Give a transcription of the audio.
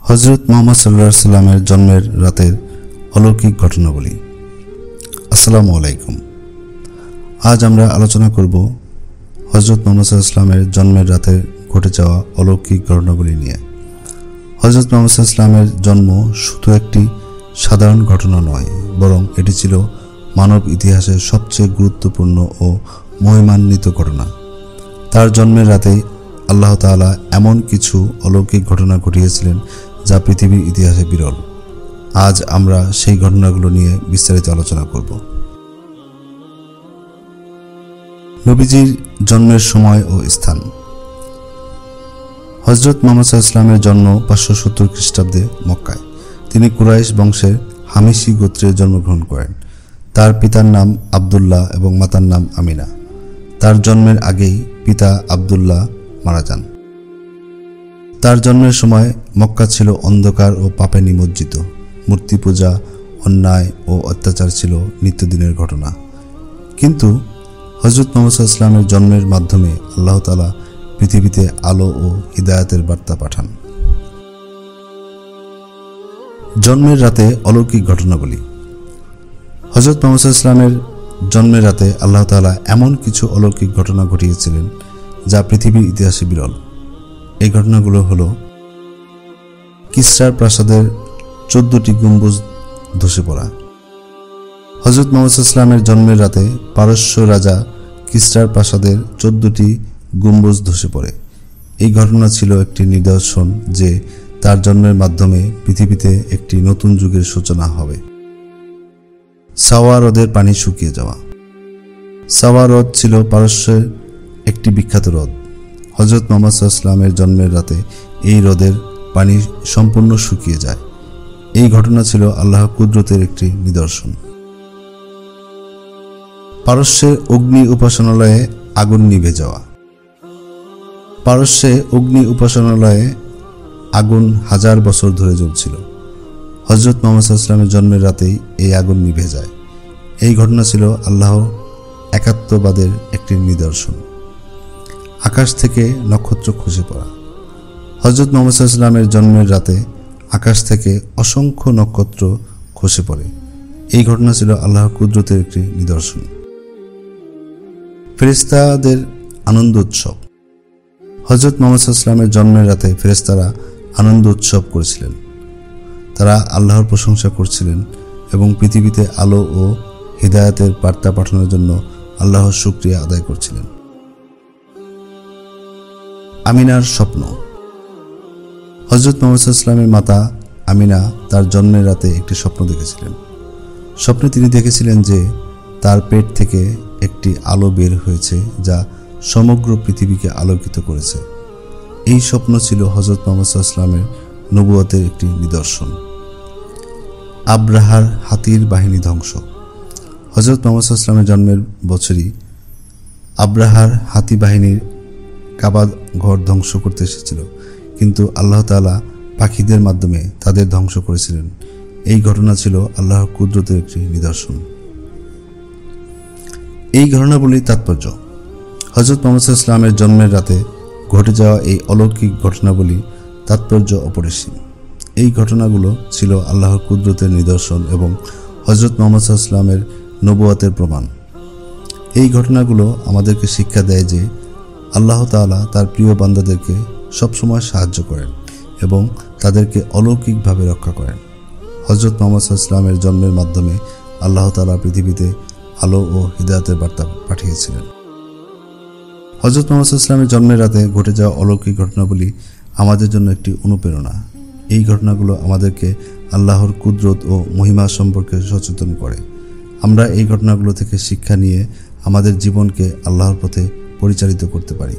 হযরত মুহাম্মদ সাল্লাল্লাহু আলাইহি সাল্লামের জন্মের রাতের অলৌকিক ঘটনাবলী। আসসালামু আলাইকুম। আজ আমরা আলোচনা করব হযরত মুহাম্মদ সাল্লাল্লাহু আলাইহি সাল্লামের জন্মের রাতে ঘটে যাওয়া অলৌকিক ঘটনাবলী নিয়ে। হযরত মুহাম্মদ সাল্লাল্লাহু আলাইহি সাল্লামের জন্ম শুধু একটি সাধারণ ঘটনা নয়, বরং এটি ছিল মানব ইতিহাসের সবচেয়ে গুরুত্বপূর্ণ ও মহিমান্বিত ঘটনা। তার জন্মের রাতেই আল্লাহ তাআলা এমন কিছু অলৌকিক ঘটনা ঘটিয়েছিলেন যা পৃথিবীর ইতিহাসে বিরল। আজ আমরা সেই ঘটনাগুলো নিয়ে বিস্তারিত আলোচনা করব। নবীজির জন্মের সময় ও স্থান। হযরত মুহাম্মদ সাল্লাল্লাহু আলাইহি সাল্লামের জন্ম 570 খ্রিস্টাব্দে মক্কায়। তিনি কুরাইশ বংশের হামিশি গোত্রে জন্মগ্রহণ করেন। তার পিতার নাম আব্দুল্লাহ এবং মাতার নাম আমিনা। তার জন্মের আগেই পিতা আব্দুল্লাহ মারা যান। তার জন্মের সময় মক্কা ছিল অন্ধকার ও পাপে নিমজ্জিত। মূর্তি পূজা, অন্যায় ও অত্যাচার ছিল নিত্যদিনের ঘটনা। কিন্তু হযরত মুহাম্মদ সাল্লাল্লাহু আলাইহি সাল্লামের জন্মের মাধ্যমে আল্লাহ তাআলা পৃথিবীতে আলো ও হিদায়াতের বার্তা পাঠান। জন্মের রাতে অলৌকিক ঘটনাবলী। হযরত মুহাম্মদ সাল্লাল্লাহু আলাইহি সাল্লামের জন্মের রাতে আল্লাহ তাআলা এমন কিছু অলৌকিক ঘটনা ঘটিয়েছিলেন যা পৃথিবীর ইতিহাসে বিরল। এই ঘটনাগুলো হলো: কিসরার প্রাসাদের 14টি গম্বুজ ধসে পড়া। হযরত মুহাম্মদ সাল্লাল্লাহু আলাইহি সাল্লামের জন্মের রাতে পারস্য রাজা কিসরার প্রাসাদের 14টি গম্বুজ ধসে পড়ে। এই ঘটনা ছিল একটি নিদর্শন যে তার জন্মের মাধ্যমে পৃথিবীতে একটি নতুন যুগের সূচনা হবে। সাওয়া হ্রদের পানি শুকিয়ে যাওয়া। সাওয়া হ্রদ ছিল পারস্যের একটি বিখ্যাত হ্রদ। হযরত মুহাম্মদ সাল্লাল্লাহু আলাইহি সাল্লামের জন্মের রাতে এই হ্রদের পানি সম্পূর্ণ শুকিয়ে যায়। এই ঘটনা ছিল আল্লাহর কুদরতের একটি নিদর্শন। পারস্যের অগ্নি উপাসনালয়ে আগুন নিভে যাওয়া। পারস্যে অগ্নি উপাসনালয়ে আগুন 1000 বছর ধরে জ্বলছিল। হযরত মুহাম্মদ সাল্লাল্লাহু আলাইহি সাল্লামের জন্মের রাতেই এই আগুন নিভে যায়। এই ঘটনা ছিল আল্লাহর একাত্মবাদের একটি নিদর্শন। আকাশ থেকে নক্ষত্র খসে পড়া। হযরত মুহাম্মদ সাল্লাল্লাহু আলাইহি সাল্লামের জন্মের রাতে আকাশ থেকে অসংখ্য নক্ষত্র খসে পড়ে। এই ঘটনা ছিল আল্লাহর কুদরতের একটি নিদর্শন। ফেরেশতাদের আনন্দ উৎসব। হযরত মুহাম্মদ সাল্লাল্লাহু আলাইহি সাল্লামের জন্মের রাতে ফেরেশতারা আনন্দ উৎসব করেছিলেন। তারা আল্লাহর প্রশংসা করছিলেন এবং পৃথিবীতে আলো ও হিদায়াতের বার্তা পাঠানোর জন্য আল্লাহর শুকরিয়া আদায় করছিলেন। আমিনার স্বপ্ন। হযরত মুহাম্মদ সাল্লাল্লাহু আলাইহি সাল্লামের মাতা আমিনা তার জন্মের রাতে একটি স্বপ্ন দেখেছিলেন। স্বপ্নে তিনি দেখেছিলেন যে তার পেট থেকে একটি আলো বের হয়েছে যা সমগ্র পৃথিবীকে আলোকিত করেছে। এই স্বপ্ন ছিল হযরত মুহাম্মদ সাল্লাল্লাহু আলাইহি সাল্লামের নবুয়তের একটি নিদর্শন। আব্রাহার হাতির বাহিনী ধ্বংস। হযরত মুহাম্মদ সাল্লাল্লাহু আলাইহি সাল্লামের জন্মের বছরই আব্রাহার হাতি বাহিনীর কাবা ঘর ধ্বংস করতে এসেছিল, কিন্তু আল্লাহ তাআলা পাখিদের মাধ্যমে তাদের ধ্বংস করেছিলেন। এই ঘটনা ছিল আল্লাহর কুদরতের একটি নিদর্শন। এই ঘটনাবলীর তাৎপর্য। হযরত মুহাম্মদ সাল্লাল্লাহু আলাইহি সাল্লামের জন্মের রাতে ঘটে যাওয়া এই অলৌকিক ঘটনাবলী তাৎপর্য অপরিসীম। এই ঘটনাগুলো ছিল আল্লাহর কুদরতের নিদর্শন এবং হযরত মুহাম্মদ সাল্লাল্লাহু আলাইহি সাল্লামের নবুয়তের প্রমাণ। এই ঘটনাগুলো আমাদেরকে শিক্ষা দেয় যে আল্লাহ তাআলা তার প্রিয় বান্দাদেরকে সবসময় সাহায্য করেন এবং তাদেরকে অলৌকিকভাবে রক্ষা করেন। হযরত মুহাম্মদ সাল্লাল্লাহু আলাইহি সাল্লামের জন্মের মাধ্যমে আল্লাহ তাআলা পৃথিবীতে আলো ও হিদায়াতের বার্তা পাঠিয়েছিলেন। হযরত মুহাম্মদ সাল্লাল্লাহু আলাইহি সাল্লামের জন্মের রাতে ঘটে যাওয়া অলৌকিক ঘটনাবলী আমাদের জন্য একটি অনুপ্রেরণা। এই ঘটনাগুলো আমাদেরকে আল্লাহর কুদরত ও মহিমা সম্পর্কে সচেতন করে। আমরা এই ঘটনাগুলো থেকে শিক্ষা নিয়ে আমাদের জীবনকে আল্লাহর পথে পরিচালিত করতে পারি।